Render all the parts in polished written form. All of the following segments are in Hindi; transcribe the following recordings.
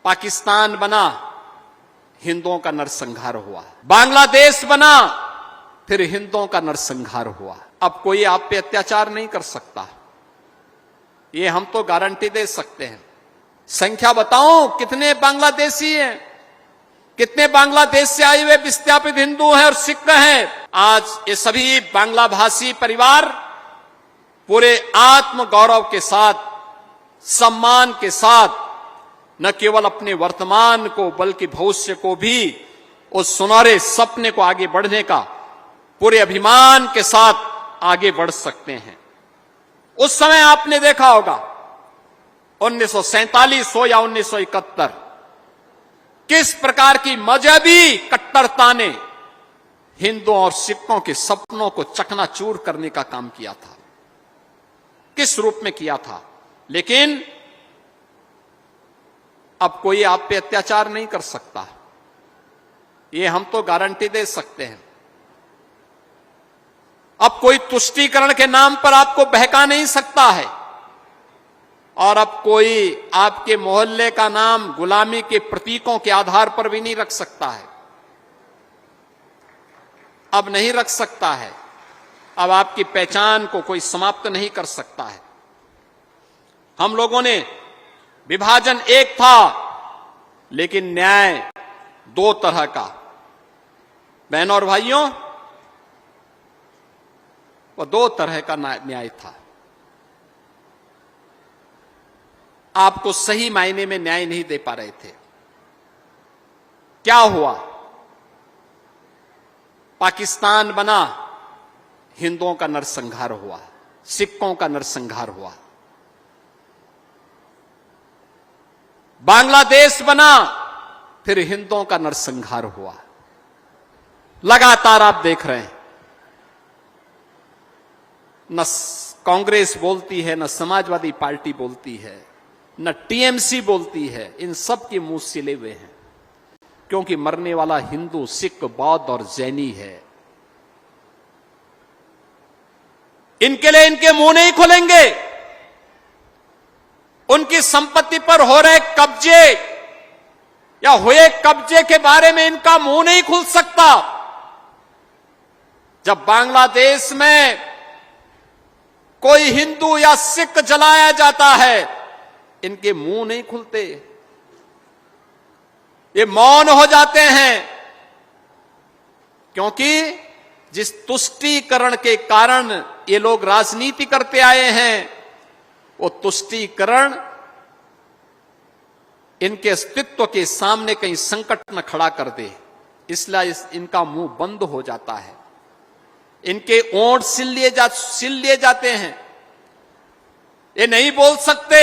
पाकिस्तान बना, हिंदुओं का नरसंहार हुआ। बांग्लादेश बना, फिर हिंदुओं का नरसंहार हुआ। अब कोई आप पे अत्याचार नहीं कर सकता, ये हम तो गारंटी दे सकते हैं। संख्या बताऊं कितने बांग्लादेशी हैं, कितने बांग्लादेश से आए हुए विस्थापित हिंदू हैं और सिख हैं। आज ये सभी बांग्ला भाषी परिवार पूरे आत्म गौरव के साथ, सम्मान के साथ न केवल अपने वर्तमान को बल्कि भविष्य को भी, उस सुनहरे सपने को आगे बढ़ने का पूरे अभिमान के साथ आगे बढ़ सकते हैं। उस समय आपने देखा होगा 1947 हो या 1971, किस प्रकार की मजहबी कट्टरता ने हिंदुओं और सिखों के सपनों को चकनाचूर करने का काम किया था, किस रूप में किया था। लेकिन अब कोई आप पे अत्याचार नहीं कर सकता, ये हम तो गारंटी दे सकते हैं। अब कोई तुष्टीकरण के नाम पर आपको बहका नहीं सकता है, और अब कोई आपके मोहल्ले का नाम गुलामी के प्रतीकों के आधार पर भी नहीं रख सकता है। अब नहीं रख सकता है, अब आपकी पहचान को कोई समाप्त नहीं कर सकता है। हम लोगों ने विभाजन एक था, लेकिन न्याय दो तरह का। बहनों और भाइयों, वह दो तरह का न्याय था। आपको सही मायने में न्याय नहीं दे पा रहे थे। क्या हुआ? पाकिस्तान बना, हिंदुओं का नरसंहार हुआ, सिखों का नरसंहार हुआ। बांग्लादेश बना, फिर हिंदुओं का नरसंहार हुआ। लगातार आप देख रहे हैं, न कांग्रेस बोलती है, न समाजवादी पार्टी बोलती है, न टीएमसी बोलती है। इन सब के मुंह सिले हुए हैं, क्योंकि मरने वाला हिंदू, सिख, बौद्ध और जैनी है। इनके लिए इनके मुंह नहीं खुलेंगे। उनकी संपत्ति पर हो रहे कब्जे या हुए कब्जे के बारे में इनका मुंह नहीं खुल सकता। जब बांग्लादेश में कोई हिंदू या सिख जलाया जाता है, इनके मुंह नहीं खुलते, ये मौन हो जाते हैं, क्योंकि जिस तुष्टीकरण के कारण ये लोग राजनीति करते आए हैं, वो तुष्टीकरण इनके अस्तित्व के सामने कहीं संकट न खड़ा कर दे, इसलिए इनका मुंह बंद हो जाता है। इनके ओंठ सिल लिए जाते हैं, ये नहीं बोल सकते।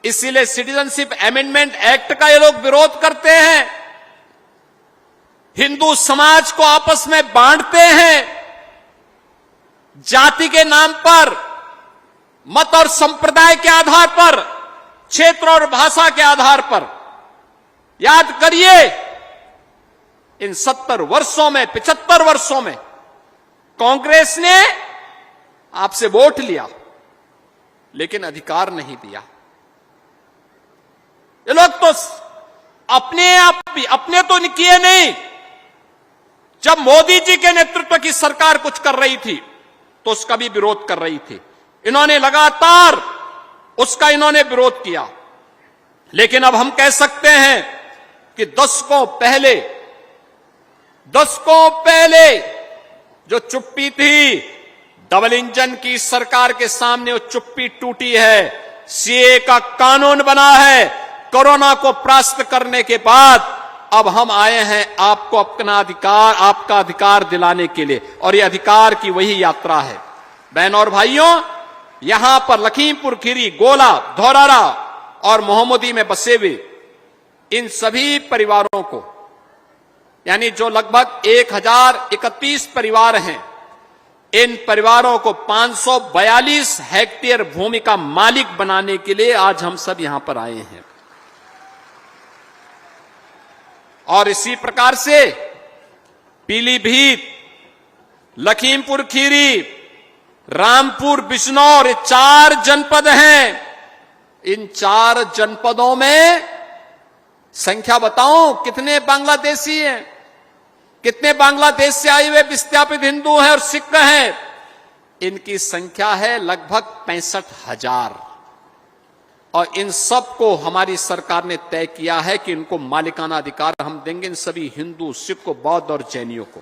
इसीलिए सिटीजनशिप अमेंडमेंट एक्ट का ये लोग विरोध करते हैं, हिंदू समाज को आपस में बांटते हैं, जाति के नाम पर, मत और संप्रदाय के आधार पर, क्षेत्र और भाषा के आधार पर। याद करिए, इन 70 वर्षों में, 75 वर्षों में कांग्रेस ने आपसे वोट लिया, लेकिन अधिकार नहीं दिया। ये लोग तो अपने तो किए नहीं। जब मोदी जी के नेतृत्व की सरकार कुछ कर रही थी, तो उसका भी विरोध कर रही थी। इन्होंने लगातार उसका विरोध किया। लेकिन अब हम कह सकते हैं कि दशकों पहले जो चुप्पी थी, डबल इंजन की सरकार के सामने वो चुप्पी टूटी है। सीए का कानून बना है। कोरोना को परास्त करने के बाद अब हम आए हैं आपको आपका अधिकार दिलाने के लिए, और ये अधिकार की वही यात्रा है। बहनों और भाइयों, यहां पर लखीमपुर खीरी, गोला, धौरारा और मोहम्मदी में बसे हुए इन सभी परिवारों को, यानी जो लगभग 1031 परिवार हैं, इन परिवारों को 542 हेक्टेयर भूमि का मालिक बनाने के लिए आज हम सब यहां पर आए हैं। और इसी प्रकार से पीलीभीत, लखीमपुर खीरी, रामपुर, बिजनौर, ये 4 जनपद हैं। इन 4 जनपदों में संख्या बताऊं कितने बांग्लादेशी हैं, कितने बांग्लादेश से आए हुए विस्थापित हिंदू हैं और सिख हैं? इनकी संख्या है लगभग 65,000 और इन सबको हमारी सरकार ने तय किया है कि इनको मालिकाना अधिकार हम देंगे, इन सभी हिंदू, सिख, बौद्ध और जैनियों को।